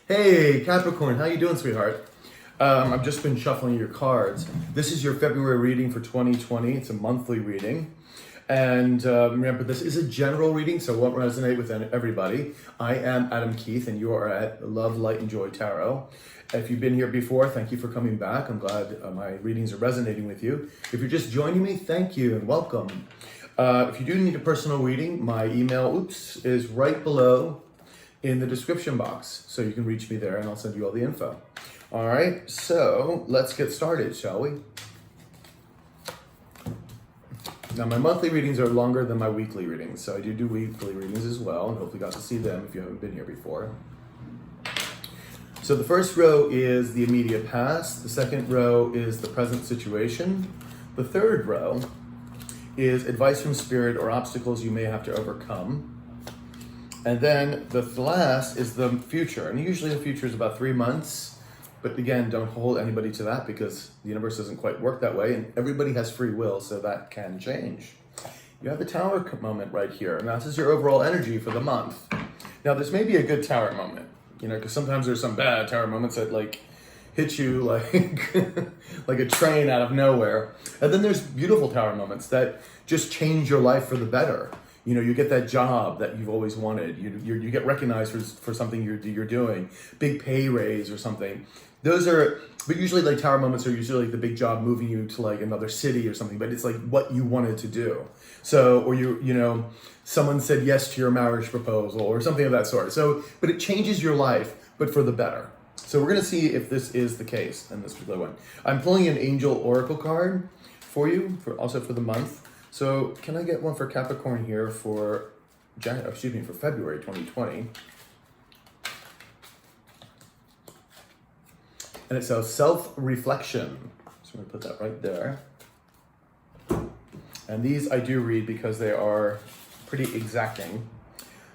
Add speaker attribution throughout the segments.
Speaker 1: Hey, Capricorn, how you doing, sweetheart? I've just been shuffling your cards. This is your February reading for 2020. It's a monthly reading. And remember, this is a general reading, so it won't resonate with everybody. I am Adam Keith, and you are at Love, Light, and Joy Tarot. If you've been here before, thank you for coming back. I'm glad my readings are resonating with you. If you're just joining me, thank you and welcome. If you do need a personal reading, my email, is right below in the description box, so you can reach me there and I'll send you all the info. All right, so let's get started, shall we? Now, my monthly readings are longer than my weekly readings, so I do weekly readings as well, and hopefully got to see them if you haven't been here before. So the first row is the immediate past, the second row is the present situation, the third row is advice from spirit or obstacles you may have to overcome. And then the last is the future. And usually the future is about 3 months. But again, don't hold anybody to that because the universe doesn't quite work that way. And everybody has free will, so that can change. You have the tower moment right here. And this is your overall energy for the month. Now, this may be a good tower moment. Because sometimes there's some bad tower moments that hit you like like a train out of nowhere. And then there's beautiful tower moments that just change your life for the better. You get that job that you've always wanted. You get recognized for something you're doing, big pay raise or something. Those are, but usually like tower moments are usually like the big job moving you to like another city or something. But it's like what you wanted to do. So, or someone said yes to your marriage proposal or something of that sort. So, but it changes your life, but for the better. So we're gonna see if this is the case in this particular one. I'm pulling an Angel Oracle card for you, also for the month. So can I get one for Capricorn here for February 2020? And it says self-reflection. So I'm gonna put that right there. And these I do read because they are pretty exacting.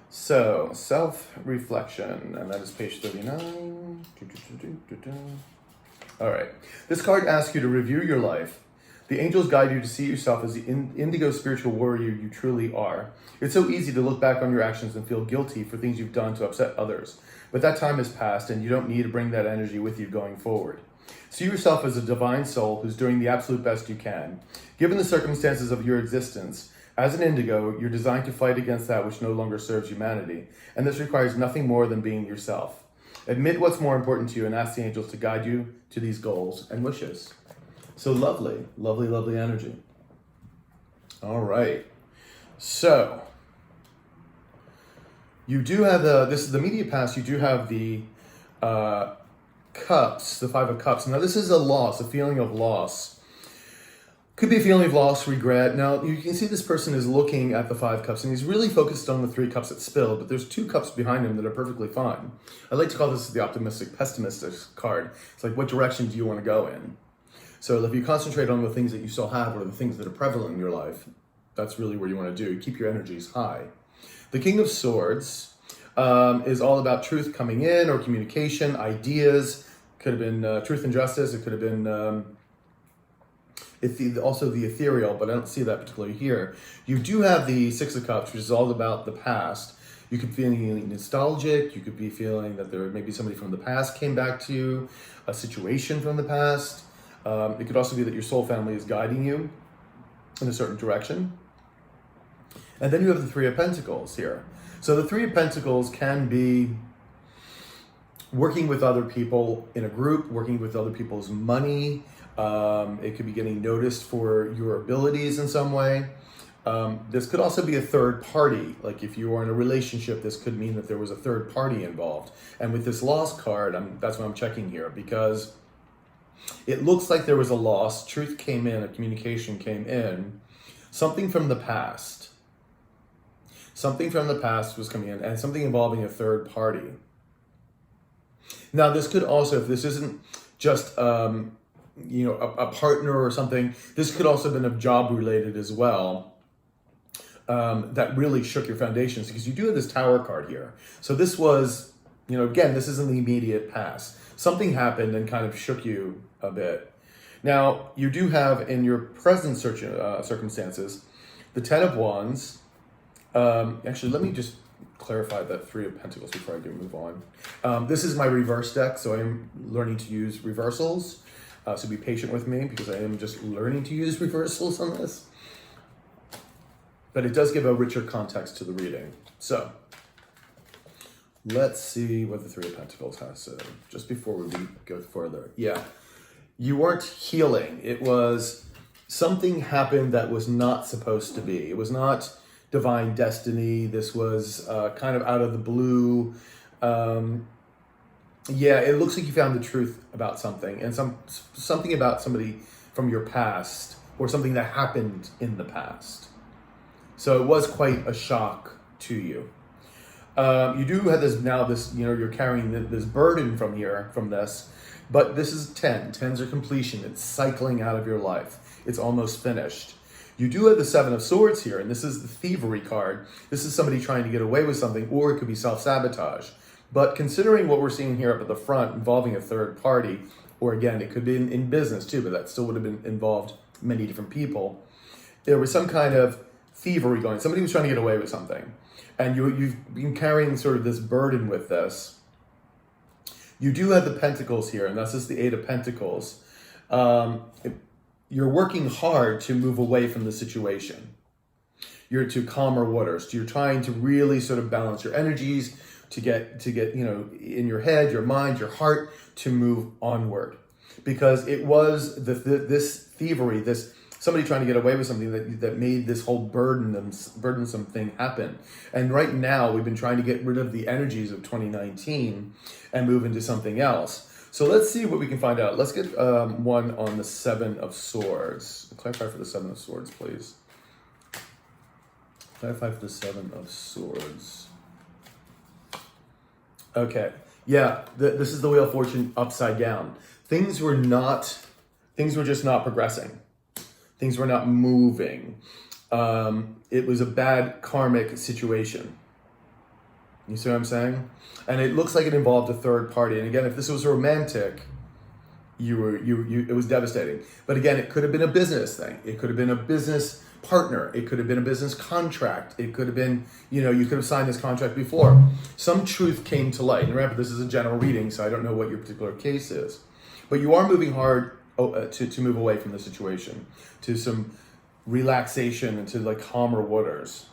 Speaker 1: So self-reflection, and that is page 39. All right, this card asks you to review your life. The angels guide you to see yourself as the indigo spiritual warrior you truly are. It's so easy to look back on your actions and feel guilty for things you've done to upset others. But that time has passed and you don't need to bring that energy with you going forward. See yourself as a divine soul who's doing the absolute best you can. Given the circumstances of your existence, as an indigo, you're designed to fight against that which no longer serves humanity. And this requires nothing more than being yourself. Admit what's more important to you and ask the angels to guide you to these goals and wishes. So lovely, lovely, lovely energy. All right. So you do have this is the immediate past. You do have the cups, the 5 of cups. Now this is a loss, a feeling of loss. Could be a feeling of loss, regret. Now you can see this person is looking at the 5 cups and he's really focused on the 3 cups that spilled, but there's 2 cups behind him that are perfectly fine. I like to call this the optimistic, pessimistic card. It's like, what direction do you want to go in? So if you concentrate on the things that you still have or the things that are prevalent in your life, that's really where you want to do. Keep your energies high. The King of Swords is all about truth coming in or communication, ideas. Could have been truth and justice. It could have been also the ethereal, but I don't see that particularly here. You do have the 6 of Cups, which is all about the past. You could be feeling nostalgic. You could be feeling that there maybe somebody from the past came back to you, a situation from the past. It could also be that your soul family is guiding you in a certain direction. And then you have the 3 of Pentacles here. So the 3 of Pentacles can be working with other people in a group, working with other people's money. It could be getting noticed for your abilities in some way. This could also be a third party. Like if you are in a relationship, this could mean that there was a third party involved. And with this loss card, that's what I'm checking here because it looks like there was a loss. Truth came in, a communication came in. Something from the past. Something from the past was coming in and something involving a third party. Now, this could also, if this isn't just, a partner or something, this could also have been job related as well. That really shook your foundations because you do have this Tower card here. So this was, again, this isn't the immediate past. Something happened and kind of shook you a bit. Now, you do have in your present circumstances, the 10 of Wands. Actually, let me just clarify that Three of Pentacles before I do move on. This is my reverse deck, so I am learning to use reversals. So be patient with me because I am just learning to use reversals on this. But it does give a richer context to the reading. So let's see what the Three of Pentacles has said just before we go further. Yeah, you weren't healing. It was something happened that was not supposed to be. It was not divine destiny. This was kind of out of the blue. Yeah, it looks like you found the truth about something and something about somebody from your past or something that happened in the past. So it was quite a shock to you. You do have this, you're carrying this burden from this, but this is 10. 10s are completion. It's cycling out of your life. It's almost finished. You do have the Seven of Swords here, and this is the thievery card. This is somebody trying to get away with something, or it could be self-sabotage. But considering what we're seeing here up at the front involving a third party, or again, it could be in business too, but that still would have been involved many different people. There was some kind of thievery going. Somebody was trying to get away with something. And you've been carrying sort of this burden with this. You do have the Pentacles here, and that's just the Eight of Pentacles. You're working hard to move away from the situation. You're to calmer waters. You're trying to really sort of balance your energies to get in your head, your mind, your heart to move onward. Because it was this thievery, this somebody trying to get away with something that made this whole burdensome thing happen. And right now, we've been trying to get rid of the energies of 2019 and move into something else. So let's see what we can find out. Let's get one on the Seven of Swords. Clarify for the Seven of Swords, please. Clarify for the Seven of Swords. Okay. Yeah, this is the Wheel of Fortune upside down. Things were just not progressing. Things were not moving. It was a bad karmic situation. You see what I'm saying? And it looks like it involved a third party. And again, if this was romantic, it was devastating. But again, it could have been a business thing. It could have been a business partner. It could have been a business contract. It could have been, you could have signed this contract before. Some truth came to light. And remember, this is a general reading, so I don't know what your particular case is. But you are moving hard to move away from the situation, to some relaxation and to like calmer waters.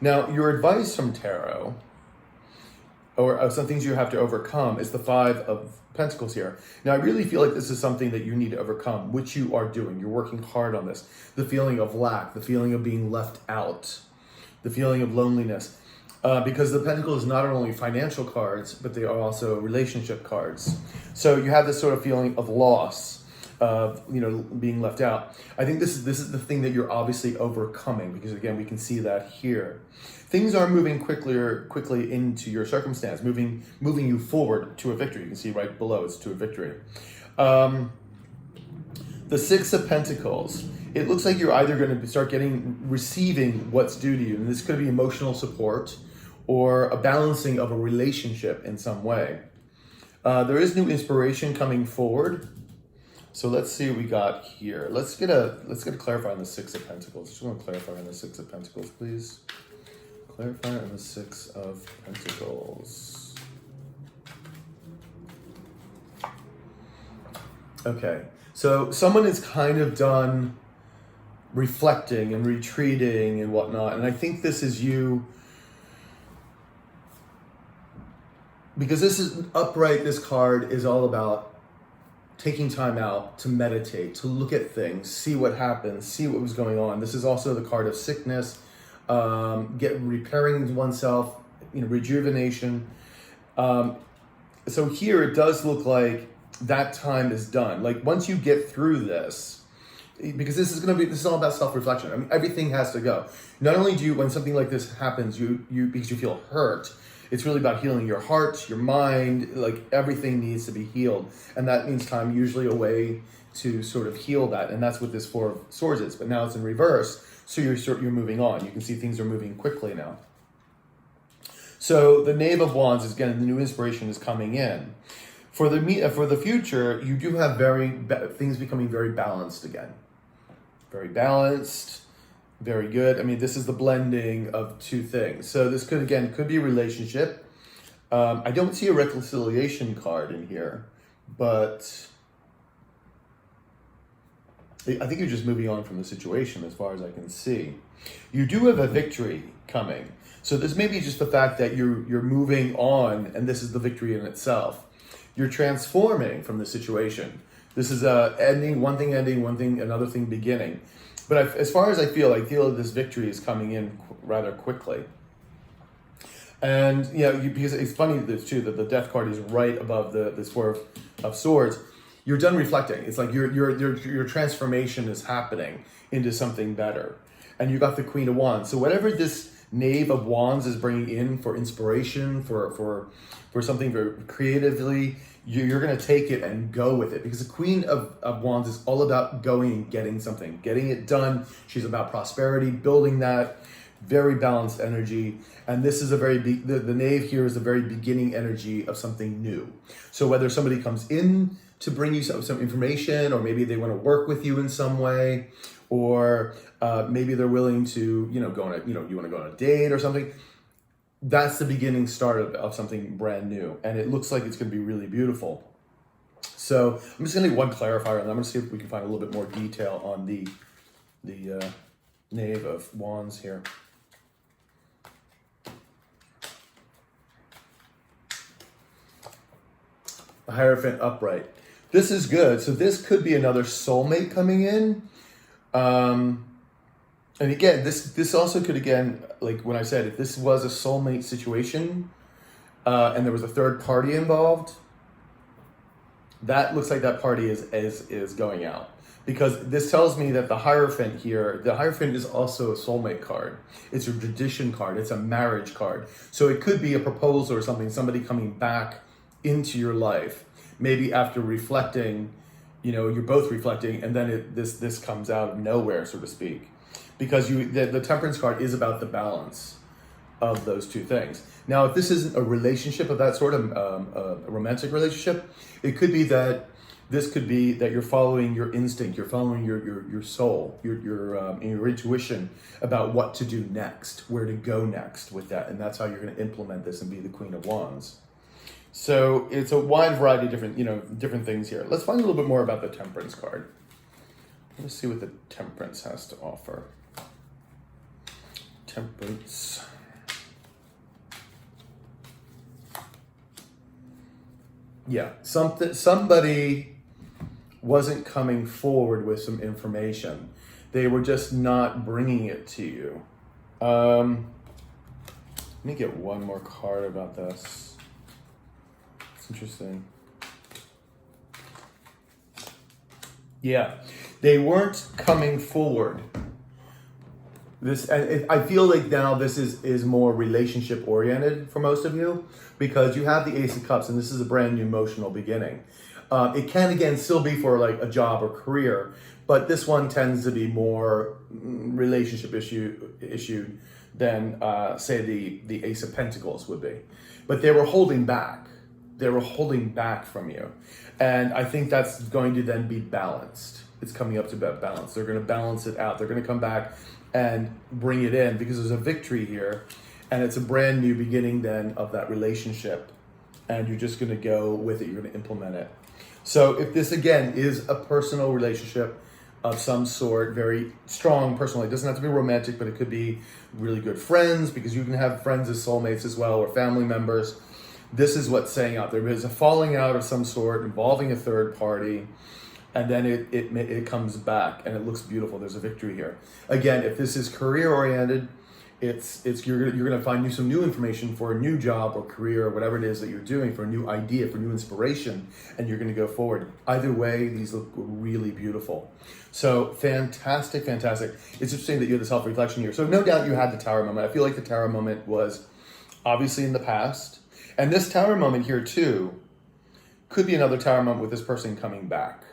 Speaker 1: Now, your advice from tarot, or some things you have to overcome, is the Five of Pentacles here. Now, I really feel like this is something that you need to overcome, which you are doing. You're working hard on this. The feeling of lack, the feeling of being left out, the feeling of loneliness. Because the Pentacle is not only financial cards, but they are also relationship cards. So you have this sort of feeling of loss, of being left out. I think this is the thing that you're obviously overcoming, because again, we can see that here. Things are moving quickly into your circumstance, moving you forward to a victory. You can see right below, it's to a victory. The Six of Pentacles. It looks like you're either going to start receiving what's due to you, and this could be emotional support or a balancing of a relationship in some way. There is new inspiration coming forward. So let's see what we got here. Let's get a clarify on the Six of Pentacles. Just want to clarify on the Six of Pentacles, please. Clarify on the Six of Pentacles. Okay, so someone is kind of done reflecting and retreating and whatnot, and I think this is you, because this is upright. This card is all about taking time out to meditate, to look at things, see what happens, see what was going on. This is also the card of sickness, repairing oneself, rejuvenation. So here it does look like that time is done. Like once you get through this, because this is all about self-reflection. I mean, everything has to go. Not only do you, when something like this happens, you because you feel hurt, it's really about healing your heart, your mind, like everything needs to be healed. And that means time, usually a way to sort of heal that. And that's what this Four of Swords is. But now it's in reverse, so you're moving on. You can see things are moving quickly now. So the Knave of Wands is, again, the new inspiration is coming in. For the future, you do have things becoming very balanced again. Very balanced. Very good. I mean, this is the blending of two things. So this could, again, could be a relationship. I don't see a reconciliation card in here, but I think you're just moving on from the situation as far as I can see. You do have a victory coming. So this may be just the fact that you're moving on, and this is the victory in itself. You're transforming from the situation. This is ending, one thing, another thing beginning. But as far as I feel that this victory is coming in rather quickly. And because it's funny too that the Death card is right above this Four of Swords. You're done reflecting. It's like your transformation is happening into something better. And you got the Queen of Wands. So whatever this Knave of Wands is bringing in for inspiration, for something very creatively, you're going to take it and go with it, because the Queen of Wands is all about going and getting something, getting it done. She's about prosperity, building that very balanced energy. And this is the Knave here is the very beginning energy of something new. So whether somebody comes in to bring you some information, or maybe they want to work with you in some way, or maybe they're willing to, go on you want to go on a date or something. That's the beginning start of something brand new. And it looks like it's going to be really beautiful. So I'm just going to leave one clarifier, and I'm going to see if we can find a little bit more detail on the Knave of Wands here. The Hierophant upright. This is good. So this could be another soulmate coming in. And again, this also could, again, like when I said, if this was a soulmate situation and there was a third party involved, that looks like that party is going out. Because this tells me that the Hierophant here, the Hierophant is also a soulmate card. It's a tradition card. It's a marriage card. So it could be a proposal or something, somebody coming back into your life, maybe after reflecting, you're both reflecting, and then this comes out of nowhere, so to speak. Because the Temperance card is about the balance of those two things. Now, if this isn't a relationship of that sort, a romantic relationship, it could be that this could be that you're following your instinct, you're following your soul, your intuition about what to do next, where to go next with that, and that's how you're going to implement this and be the Queen of Wands. So it's a wide variety of different things here. Let's find a little bit more about the Temperance card. Let's see what the Temperance has to offer. Temperance. Yeah, somebody wasn't coming forward with some information. They were just not bringing it to you. Let me get one more card about this. It's interesting. Yeah, they weren't coming forward. I feel like now this is more relationship oriented for most of you, because you have the Ace of Cups, and this is a brand new emotional beginning. It can, again, still be for like a job or career, but this one tends to be more relationship issued than, say, the Ace of Pentacles would be. But they were holding back. They were holding back from you. And I think that's going to then be balanced. It's coming up to balance. They're going to balance it out. They're going to come back and bring it in, because there's a victory here, and it's a brand new beginning then of that relationship, and you're just going to go with it. You're going to implement it. So if this, again, is a personal relationship of some sort, very strong personal, it doesn't have to be romantic, but it could be really good friends, because you can have friends as soulmates as well, or family members. This is what's saying out there. There's a falling out of some sort involving a third party, and then it comes back, and it looks beautiful. There's a victory here. Again, if this is career oriented, you're gonna find some new information for a new job or career or whatever it is that you're doing, for a new idea, for new inspiration, and you're gonna go forward. Either way, these look really beautiful. So fantastic. It's interesting that you had the self-reflection here. So no doubt you had the Tower moment. I feel like the Tower moment was obviously in the past, and this Tower moment here too could be another Tower moment with this person coming back.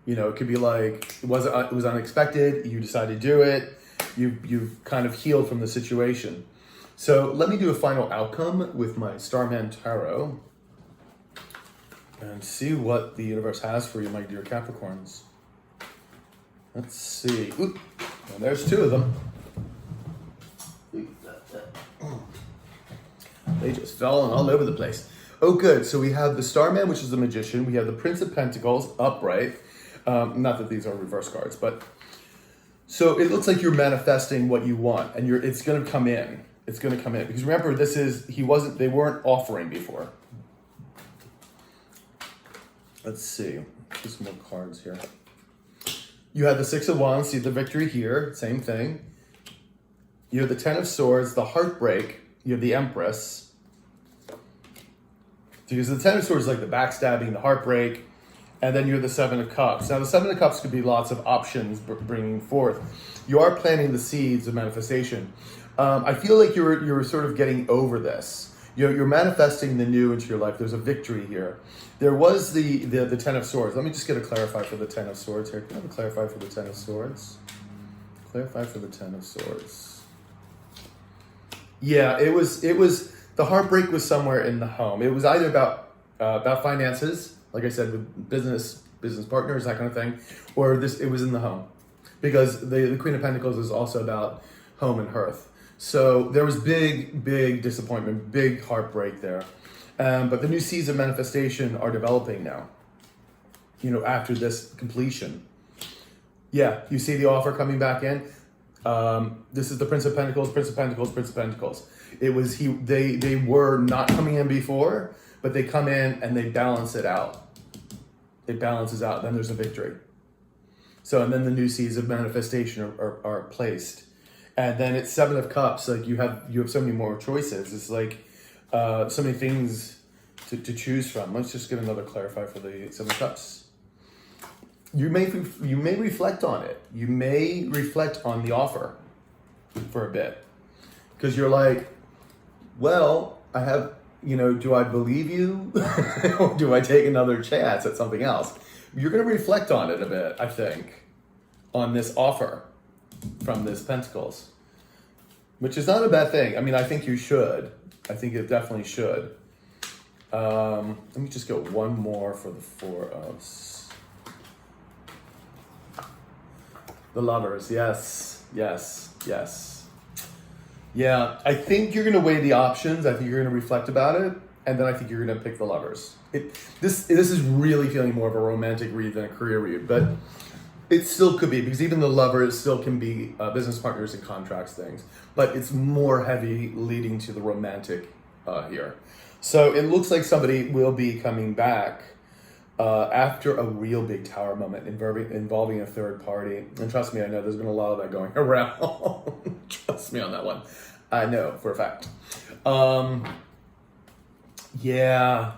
Speaker 1: It could be like, it was unexpected, you decided to do it, you've kind of healed from the situation. So let me do a final outcome with my Starman Tarot and see what the universe has for you, my dear Capricorns. Let's see. Oop. And there's two of them. They just fell all over the place. Oh, good. So we have the Starman, which is the Magician. We have the Prince of Pentacles, upright. Not that these are reverse cards, but... So it looks like you're manifesting what you want, and it's going to come in. It's going to come in. Because remember, they weren't offering before. Let's see. Just more cards here. You have the Six of Wands, see the Victory here, same thing. You have the Ten of Swords, the Heartbreak. You have the Empress. Because the Ten of Swords is like the backstabbing, the heartbreak, and then you have the Seven of Cups. Now the Seven of Cups could be lots of options bringing forth. You are planting the seeds of manifestation. I feel like you're sort of getting over this. You're manifesting the new into your life. There's a victory here. There was the Ten of Swords. Let me just get a clarify for the Ten of Swords here. Can I have a clarify for the Ten of Swords? Clarify for the Ten of Swords. Yeah, it was the heartbreak was somewhere in the home. It was either about finances, like I said, with business partners, that kind of thing, or it was in the home, because the Queen of Pentacles is also about home and hearth. So there was big disappointment, big heartbreak there. But the new seeds of manifestation are developing now, after this completion. Yeah, you see the offer coming back in. This is the Prince of Pentacles, Prince of Pentacles, Prince of Pentacles. It was they were not coming in before, but they come in and they balance it out. It balances out, then there's a victory. So, and then the new seeds of manifestation are placed. And then it's Seven of Cups, like you have so many more choices. It's like so many things to choose from. Let's just get another clarify for the Seven of Cups. You may reflect on it. You may reflect on the offer for a bit. Because you're like, well, I have, do I believe you? Or do I take another chance at something else? You're going to reflect on it a bit, I think, on this offer from this Pentacles. Which is not a bad thing. I mean, I think you should. I think it definitely should. Let me just get one more for the Four of... The Lovers, yes. Yeah, I think you're going to weigh the options. I think you're going to reflect about it. And then I think you're going to pick the Lovers. This is really feeling more of a romantic read than a career read. But it still could be, because even the Lovers still can be business partners and contracts things. But it's more heavy leading to the romantic here. So it looks like somebody will be coming back after a real big tower moment involving a third party. And trust me, I know there's been a lot of that going around. Trust me on that one. I know for a fact. Yeah.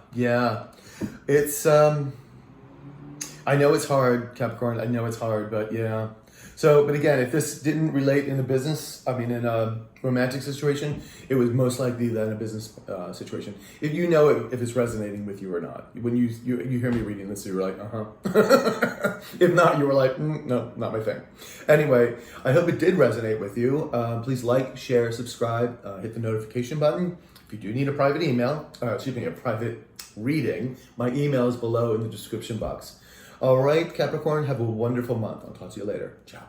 Speaker 1: It's, I know it's hard, Capricorn. I know it's hard, but yeah. So, but again, if this didn't relate in in a romantic situation, it was most likely that in a business situation. If you know if it's resonating with you or not. When you hear me reading this, you're like, uh-huh. If not, you were like, no, not my thing. Anyway, I hope it did resonate with you. Please like, share, subscribe, hit the notification button. If you do need a private a private reading, my email is below in the description box. All right, Capricorn, have a wonderful month. I'll talk to you later. Ciao.